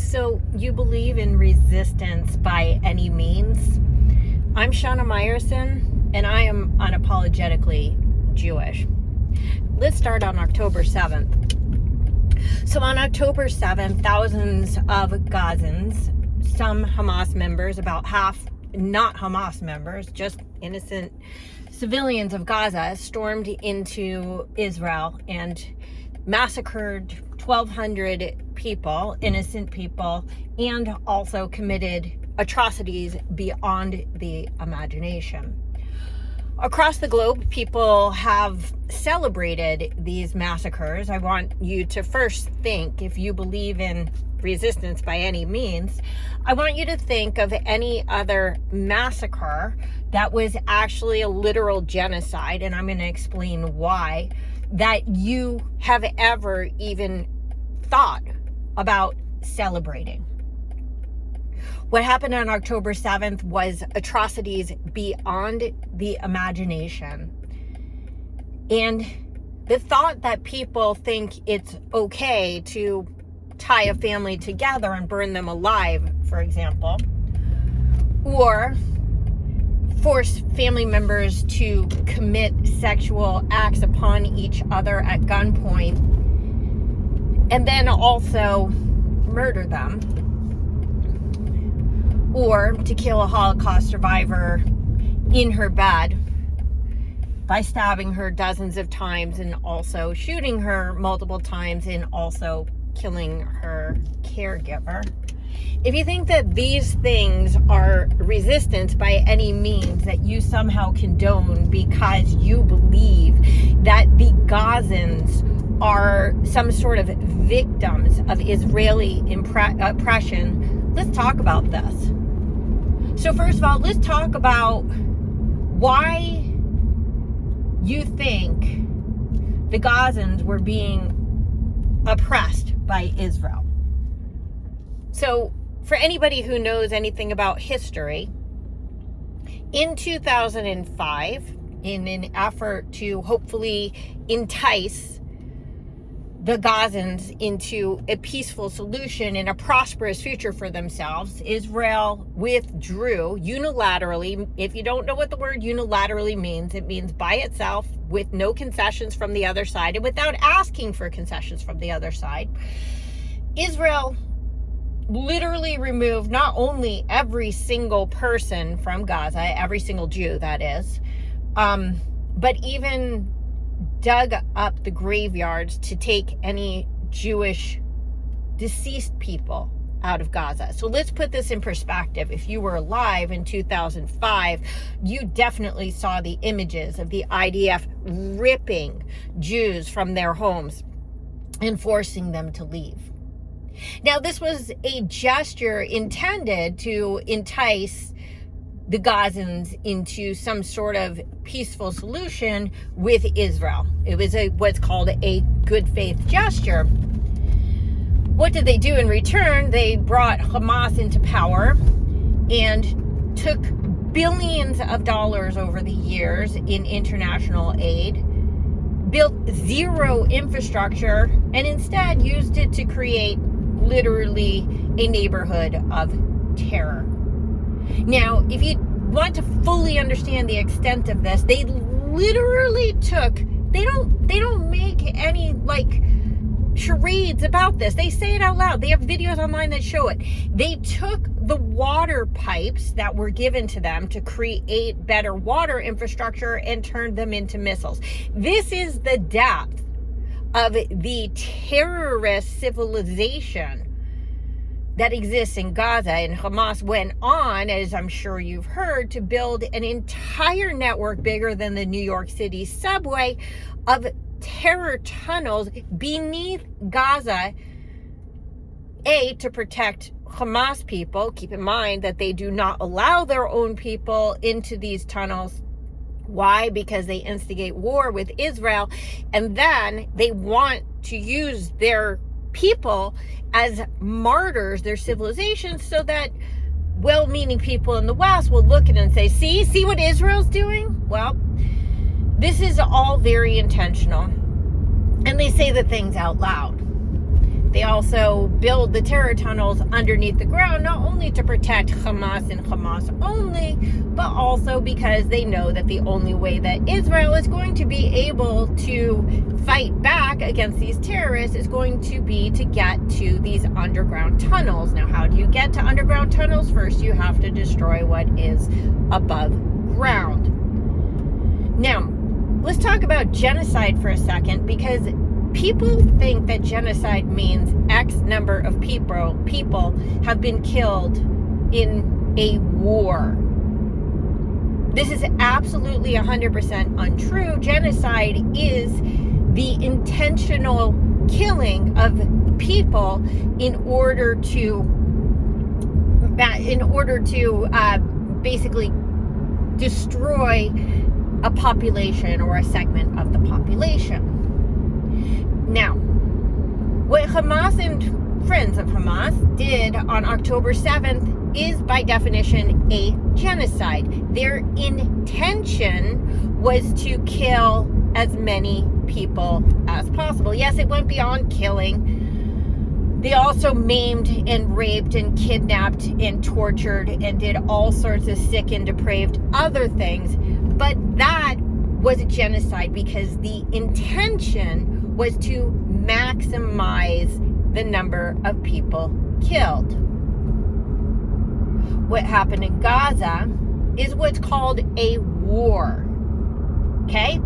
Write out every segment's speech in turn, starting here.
So you believe in resistance by any means? I'm Shana Meyerson, and I am unapologetically Jewish. Let's start on October 7th. So on October 7th, thousands of Gazans, some Hamas members, about half not Hamas members, just innocent civilians of Gaza, stormed into Israel and massacred 1,200 people, innocent people, and also committed atrocities beyond the imagination. Across the globe, people have celebrated these massacres. I want you to first think, if you believe in resistance by any means, I want you to think of any other massacre that was actually a literal genocide, and I'm going to explain why, that you have ever even thought about celebrating. What happened on October 7th was atrocities beyond the imagination. And the thought that people think it's okay to tie a family together and burn them alive, for example, or force family members to commit sexual acts upon each other at gunpoint, and then also murder them, or to kill a Holocaust survivor in her bed by stabbing her dozens of times and also shooting her multiple times and also killing her caregiver. If you think that these things are resistance by any means that you somehow condone because you believe that the Gazans are some sort of victims of Israeli oppression, let's talk about this. So first of all, let's talk about why you think the Gazans were being oppressed by Israel. So for anybody who knows anything about history, in 2005, in an effort to hopefully entice the Gazans into a peaceful solution and a prosperous future for themselves, Israel withdrew unilaterally. If you don't know what the word unilaterally means, it means by itself, with no concessions from the other side and without asking for concessions from the other side. Israel literally removed not only every single person from Gaza, every single Jew that is, but even dug up the graveyards to take any Jewish deceased people out of Gaza. So let's put this in perspective. If you were alive in 2005, you definitely saw the images of the IDF ripping Jews from their homes and forcing them to leave. Now, this was a gesture intended to entice the Gazans into some sort of peaceful solution with Israel. It was what's called a good faith gesture. What did they do in return? They brought Hamas into power and took billions of dollars over the years in international aid, built zero infrastructure, and instead used it to create literally a neighborhood of terror. Now, if you want to fully understand the extent of this, they literally took, they don't make any charades about this. They say it out loud. They have videos online that show it. They took the water pipes that were given to them to create better water infrastructure and turned them into missiles. This is the depth of the terrorist civilization that exists in Gaza. And Hamas went on, as I'm sure you've heard, to build an entire network bigger than the New York City subway of terror tunnels beneath Gaza, to protect Hamas people. Keep in mind that they do not allow their own people into these tunnels. Why? Because they instigate war with Israel, and then they want to use their people as martyrs, their civilization, so that well-meaning people in the West will look at it and say, see what Israel's doing? Well, this is all very intentional. And they say the things out loud. They also build the terror tunnels underneath the ground, not only to protect Hamas and Hamas only, but also because they know that the only way that Israel is going to be able to fight back against these terrorists is going to be to get to these underground tunnels. Now, how do you get to underground tunnels? First, you have to destroy what is above ground. Now, let's talk about genocide for a second, because people think that genocide means X number of people have been killed in a war. This is absolutely 100% untrue. Genocide is the intentional killing of people in order to basically destroy a population or a segment of the population. Now, what Hamas and friends of Hamas did on October 7th is by definition a genocide. Their intention was to kill as many people as possible. Yes, it went beyond killing. They also maimed and raped and kidnapped and tortured and did all sorts of sick and depraved other things. But that was a genocide because the intention was to maximize the number of people killed. What happened in Gaza is what's called a war. Okay?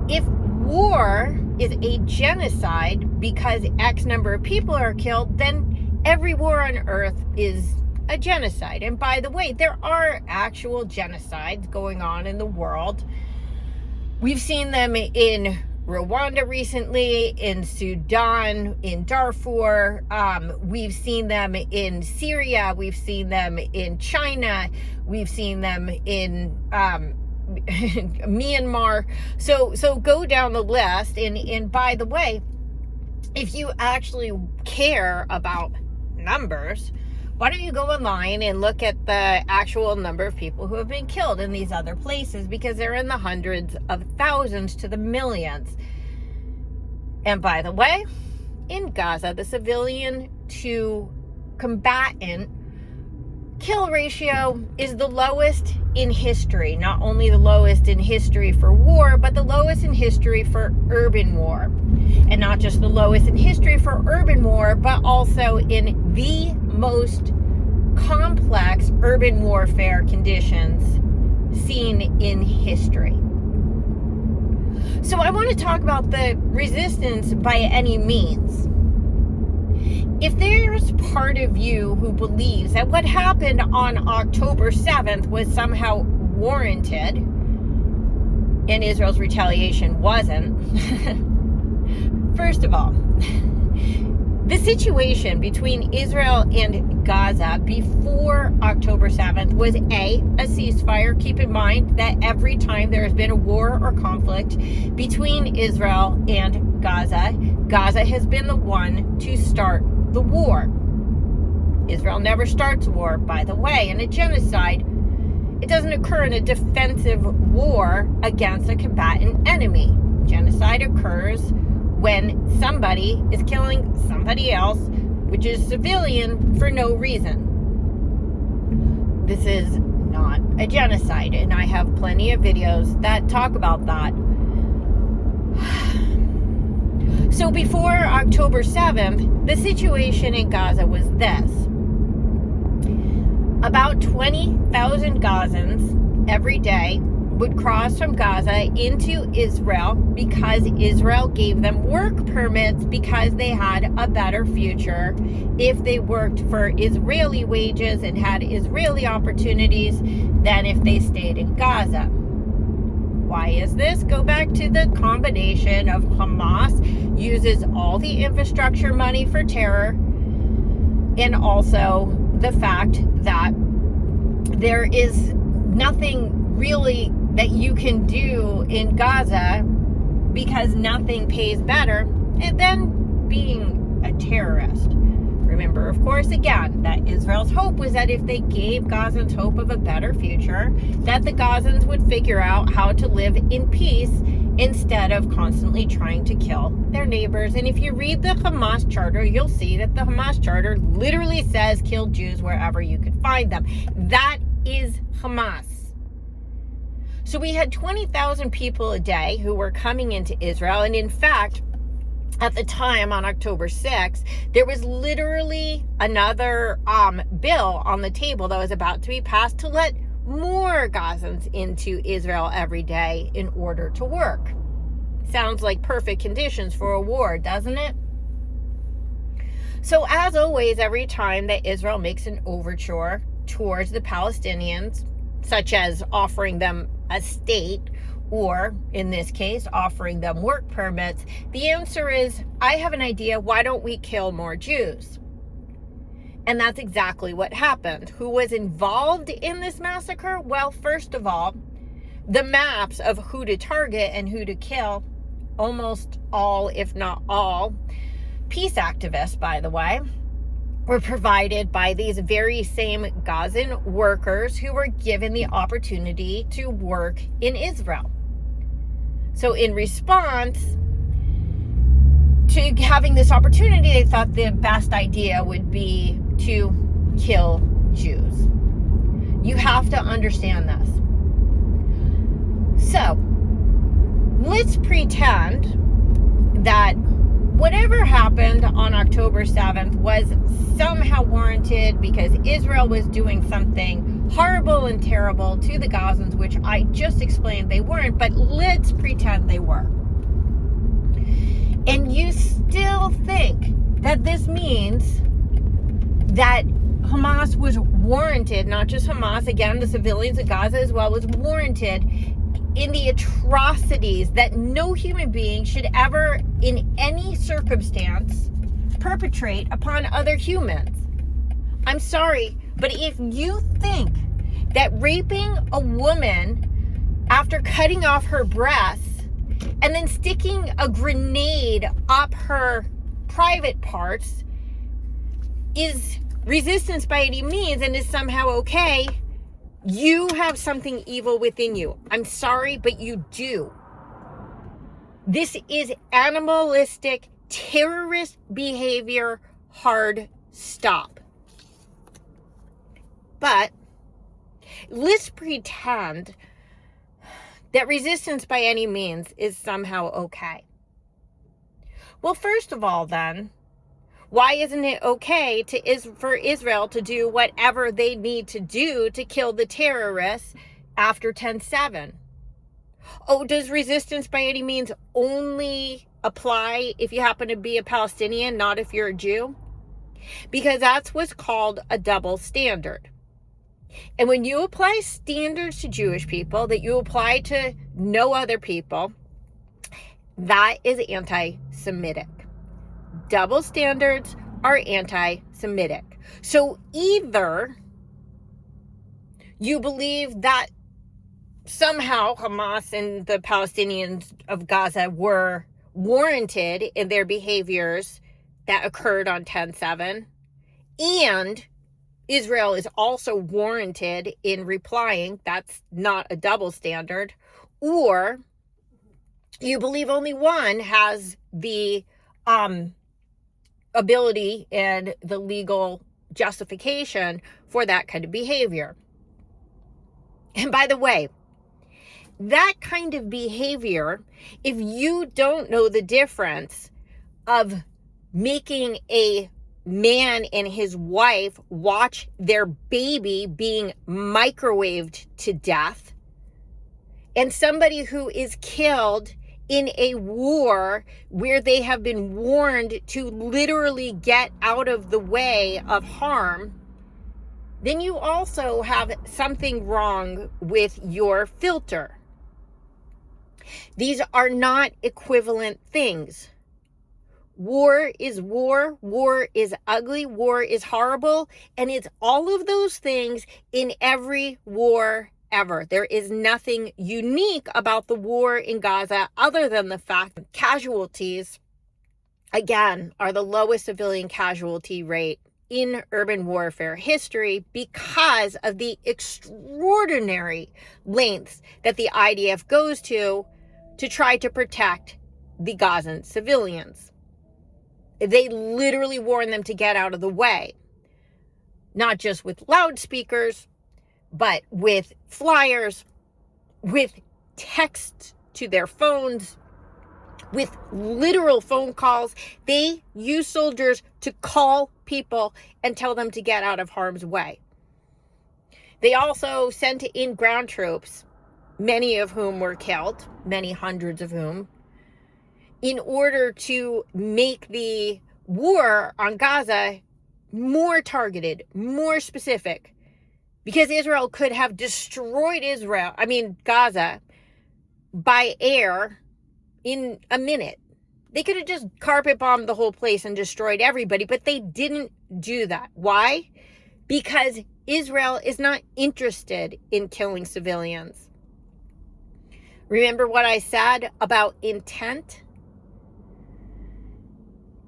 If war is a genocide because X number of people are killed, then every war on earth is a genocide. And by the way, there are actual genocides going on in the world. We've seen them in Rwanda recently, in Sudan, in Darfur. We've seen them in Syria. We've seen them in China. We've seen them in Myanmar. So go down the list. And by the way, if you actually care about numbers, why don't you go online and look at the actual number of people who have been killed in these other places, because they're in the hundreds of thousands to the millions. And by the way, in Gaza, the civilian to combatant kill ratio is the lowest in history. Not only the lowest in history for war, but the lowest in history for urban war. And not just the lowest in history for urban war, but also in the most complex urban warfare conditions seen in history. So I want to talk about the resistance by any means. If there's part of you who believes that what happened on October 7th was somehow warranted and Israel's retaliation wasn't, first of all, the situation between Israel and Gaza before October 7th was a ceasefire. Keep in mind that every time there has been a war or conflict between Israel and Gaza, Gaza has been the one to start the war. Israel never starts a war, by the way, and a genocide, it doesn't occur in a defensive war against a combatant enemy. Genocide occurs when somebody is killing somebody else, which is civilian, for no reason. This is not a genocide, and I have plenty of videos that talk about that. So before October 7th, the situation in Gaza was this. About 20,000 Gazans every day would cross from Gaza into Israel because Israel gave them work permits because they had a better future if they worked for Israeli wages and had Israeli opportunities than if they stayed in Gaza. Why is this? Go back to the combination of Hamas uses all the infrastructure money for terror, and also the fact that there is nothing really that you can do in Gaza because nothing pays better than being a terrorist. Remember, of course, again, that Israel's hope was that if they gave Gazans hope of a better future, that the Gazans would figure out how to live in peace instead of constantly trying to kill their neighbors. And if you read the Hamas charter, you'll see that the Hamas charter literally says kill Jews wherever you can find them. That is Hamas. So we had 20,000 people a day who were coming into Israel. And in fact, at the time on October 6th, there was literally another bill on the table that was about to be passed to let more Gazans into Israel every day in order to work. Sounds like perfect conditions for a war, doesn't it? So as always, every time that Israel makes an overture towards the Palestinians, such as offering them a state, or in this case, offering them work permits, the answer is, I have an idea, why don't we kill more Jews? And that's exactly what happened. Who was involved in this massacre? Well, first of all, the maps of who to target and who to kill, almost all, if not all, peace activists, by the way, were provided by these very same Gazan workers who were given the opportunity to work in Israel. So in response to having this opportunity, they thought the best idea would be to kill Jews. You have to understand this. So let's pretend that whatever happened on October 7th was somehow warranted because Israel was doing something horrible and terrible to the Gazans, which I just explained they weren't, but let's pretend they were. And you still think that this means that Hamas was warranted, not just Hamas, again, the civilians of Gaza as well, was warranted in the atrocities that no human being should ever, in any circumstance, perpetrate upon other humans. I'm sorry, but if you think that raping a woman after cutting off her breasts and then sticking a grenade up her private parts is resistance by any means and is somehow okay, you have something evil within you. I'm sorry, but you do. This is animalistic, terrorist behavior, hard stop. But let's pretend that resistance by any means is somehow okay. Well, first of all, then, why isn't it okay for Israel to do whatever they need to do to kill the terrorists after 10/7? Oh, does resistance by any means only apply if you happen to be a Palestinian, not if you're a Jew? Because that's what's called a double standard. And when you apply standards to Jewish people that you apply to no other people, that is anti-Semitic. Double standards are anti-Semitic. So either you believe that somehow Hamas and the Palestinians of Gaza were warranted in their behaviors that occurred on 10/7, and Israel is also warranted in replying, that's not a double standard, or you believe only one has the ability and the legal justification for that kind of behavior. And by the way, that kind of behavior, if you don't know the difference of making a man and his wife watch their baby being microwaved to death, and somebody who is killed in a war where they have been warned to literally get out of the way of harm, then you also have something wrong with your filter. These are not equivalent things. War is war. War is ugly. War is horrible. And it's all of those things in every war ever. There is nothing unique about the war in Gaza other than the fact that casualties, again, are the lowest civilian casualty rate in urban warfare history because of the extraordinary lengths that the IDF goes to to try to protect the Gazan civilians. They literally warned them to get out of the way, not just with loudspeakers, but with flyers, with texts to their phones, with literal phone calls. They use soldiers to call people and tell them to get out of harm's way. They also sent in ground troops, many of whom were killed, many hundreds of whom, in order to make the war on Gaza more targeted, more specific, because Israel could have destroyed Gaza by air in a minute. They could have just carpet bombed the whole place and destroyed everybody, but they didn't do that. Why? Because Israel is not interested in killing civilians. Remember what I said about intent?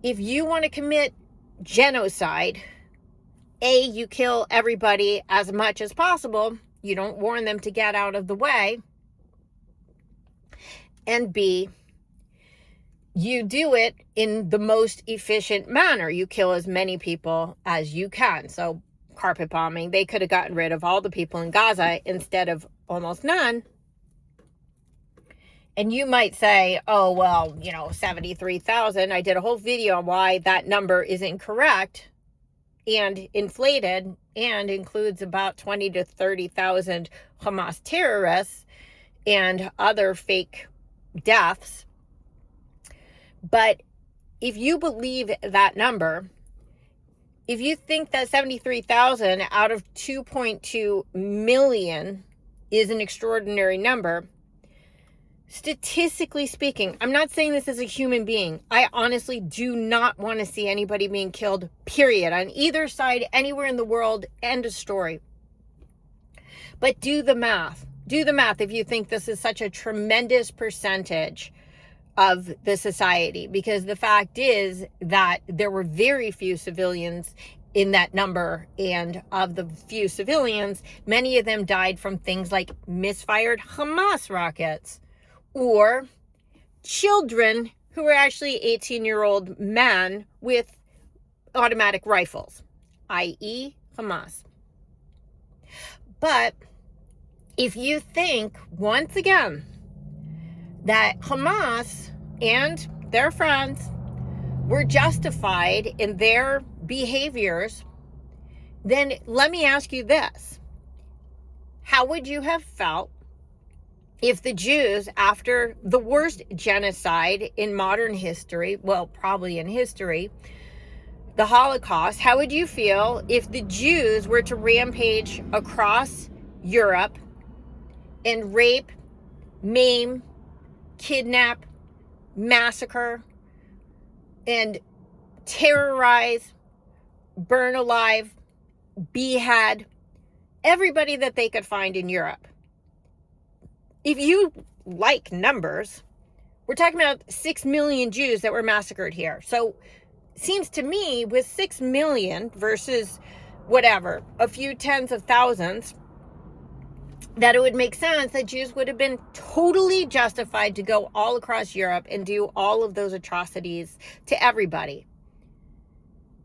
If you want to commit genocide, A, you kill everybody as much as possible. You don't warn them to get out of the way. And B, you do it in the most efficient manner. You kill as many people as you can. So carpet bombing, they could have gotten rid of all the people in Gaza instead of almost none. And you might say, oh, well, 73,000. I did a whole video on why that number is incorrect and inflated and includes about 20 to 30,000 Hamas terrorists and other fake deaths. But if you believe that number, if you think that 73,000 out of 2.2 million is an extraordinary number, statistically speaking, I'm not saying this as a human being. I honestly do not want to see anybody being killed, period, on either side, anywhere in the world. End of story. But do the math. Do the math if you think this is such a tremendous percentage of the society, because the fact is that there were very few civilians in that number, and of the few civilians, many of them died from things like misfired Hamas rockets, or children who were actually 18-year-old men with automatic rifles, i.e. Hamas. But if you think, once again, that Hamas and their friends were justified in their behaviors, then let me ask you this. How would you have felt if the Jews, after the worst genocide in modern history, well, probably in history, the Holocaust, how would you feel if the Jews were to rampage across Europe and rape, maim, kidnap, massacre, and terrorize, burn alive, behead everybody that they could find in Europe? If you like numbers, we're talking about 6 million Jews that were massacred here. So it seems to me, with 6 million versus whatever, a few tens of thousands, that it would make sense that Jews would have been totally justified to go all across Europe and do all of those atrocities to everybody.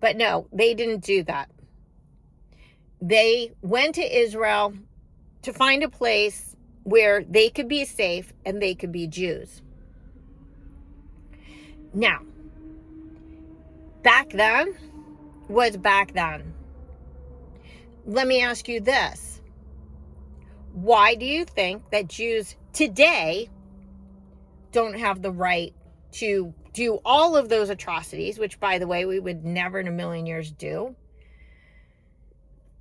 But no, they didn't do that. They went to Israel to find a place where they could be safe and they could be Jews. Now, back then was back then. Let me ask you this. Why do you think that Jews today don't have the right to do all of those atrocities, which, by the way, we would never in a million years do,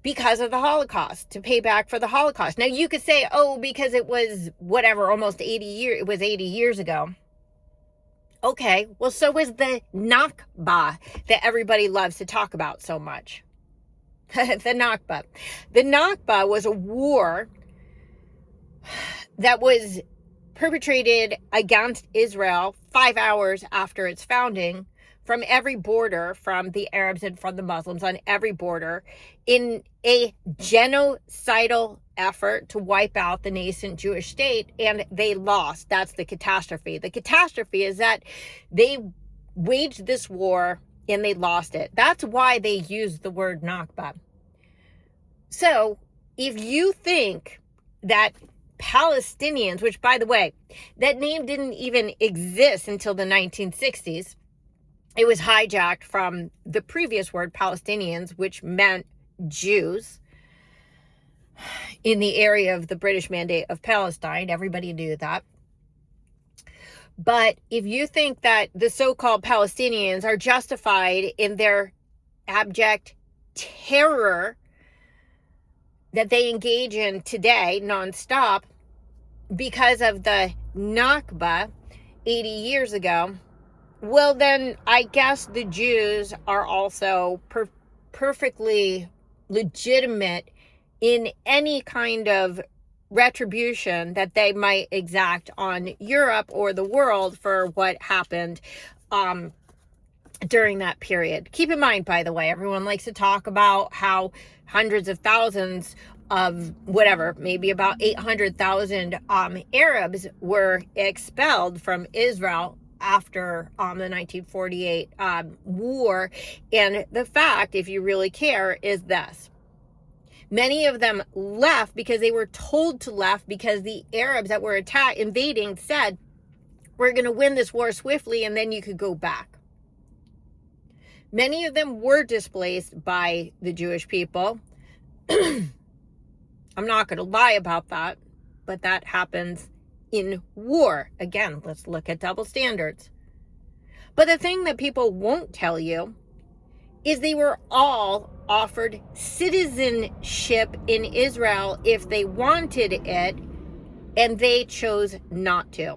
because of the Holocaust, to pay back for the Holocaust? Now, you could say, oh, because it was whatever, almost 80 years, it was 80 years ago. Okay, well, so was the Nakba that everybody loves to talk about so much. The Nakba. The Nakba was a war that was perpetrated against Israel 5 hours after its founding from every border, from the Arabs and from the Muslims on every border, in a genocidal effort to wipe out the nascent Jewish state, and they lost. That's the catastrophe. The catastrophe is that they waged this war and they lost it. That's why they used the word Nakba. So if you think that Palestinians, which, by the way, that name didn't even exist until the 1960s. It was hijacked from the previous word, Palestinians, which meant Jews in the area of the British Mandate of Palestine. Everybody knew that. But if you think that the so-called Palestinians are justified in their abject terror that they engage in today nonstop because of the Nakba 80 years ago, well, then I guess the Jews are also perfectly legitimate in any kind of retribution that they might exact on Europe or the world for what happened during that period. Keep in mind, by the way, everyone likes to talk about how hundreds of thousands of whatever, maybe about 800,000 Arabs were expelled from Israel after the 1948 war. And the fact, if you really care, is this. Many of them left because they were told to left because the Arabs that were invading said, we're going to win this war swiftly and then you could go back. Many of them were displaced by the Jewish people. I'm not going to lie about that, but that happens in war. Again, let's look at double standards. But the thing that people won't tell you is they were all offered citizenship in Israel if they wanted it, and they chose not to.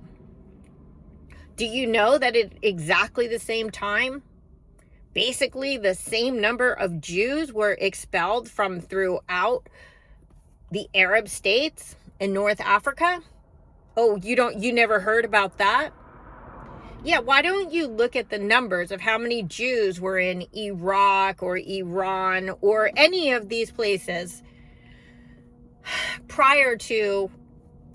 Do you know that at exactly the same time, basically the same number of Jews were expelled from throughout the Arab states in North Africa? Oh, you never heard about that? Yeah, why don't you look at the numbers of how many Jews were in Iraq or Iran or any of these places prior to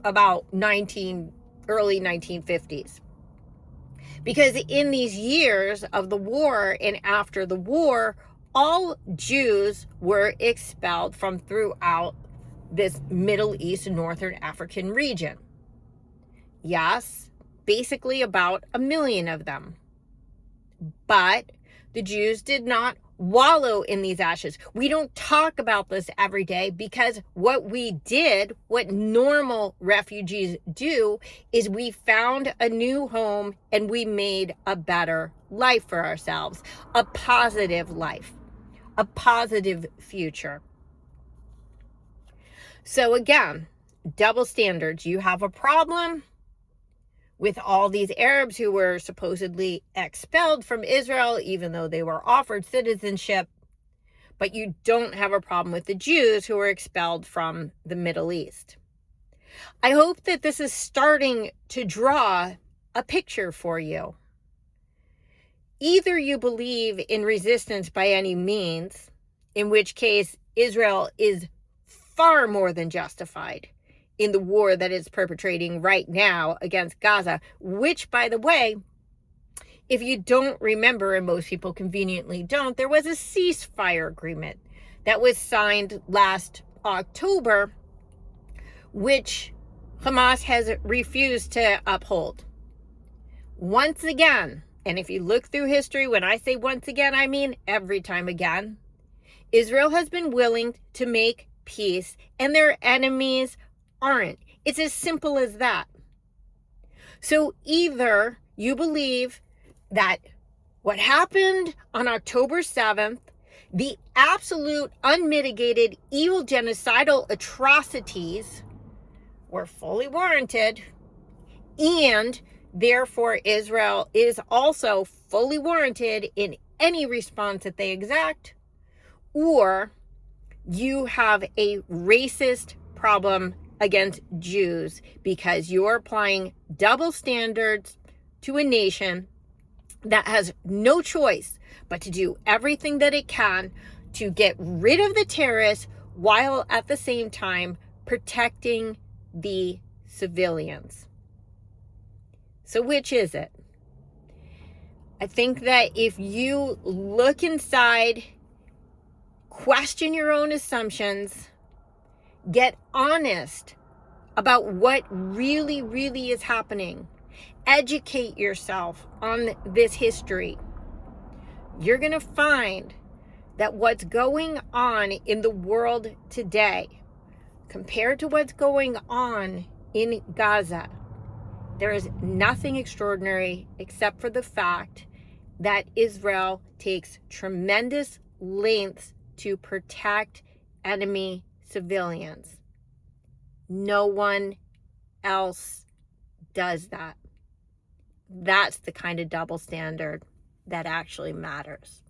about early 1950s? Because in these years of the war and after the war, all Jews were expelled from throughout this Middle East and Northern African region. Yes, basically about 1 million of them. But the Jews did not wallow in these ashes. We don't talk about this every day because what we did, what normal refugees do, is we found a new home and we made a better life for ourselves, a positive life, a positive future. So again, double standards. You have a problem with all these Arabs who were supposedly expelled from Israel, even though they were offered citizenship, but you don't have a problem with the Jews who were expelled from the Middle East. I hope that this is starting to draw a picture for you. Either you believe in resistance by any means, in which case Israel is far more than justified in the war that it's perpetrating right now against Gaza, which, by the way, if you don't remember, and most people conveniently don't, there was a ceasefire agreement that was signed last October, which Hamas has refused to uphold. Once again, and if you look through history, when I say once again, I mean every time again, Israel has been willing to make peace, and their enemies aren't. It's as simple as that. So either you believe that what happened on October 7th, the absolute unmitigated evil genocidal atrocities were fully warranted, and therefore Israel is also fully warranted in any response that they exact, or you have a racist problem against Jews because you're applying double standards to a nation that has no choice but to do everything that it can to get rid of the terrorists while at the same time protecting the civilians. So which is it? I think that if you look inside, question your own assumptions, get honest about what really, really is happening, educate yourself on this history, you're going to find that what's going on in the world today, compared to what's going on in Gaza, there is nothing extraordinary except for the fact that Israel takes tremendous lengths to protect enemy civilians. No one else does that. That's the kind of double standard that actually matters.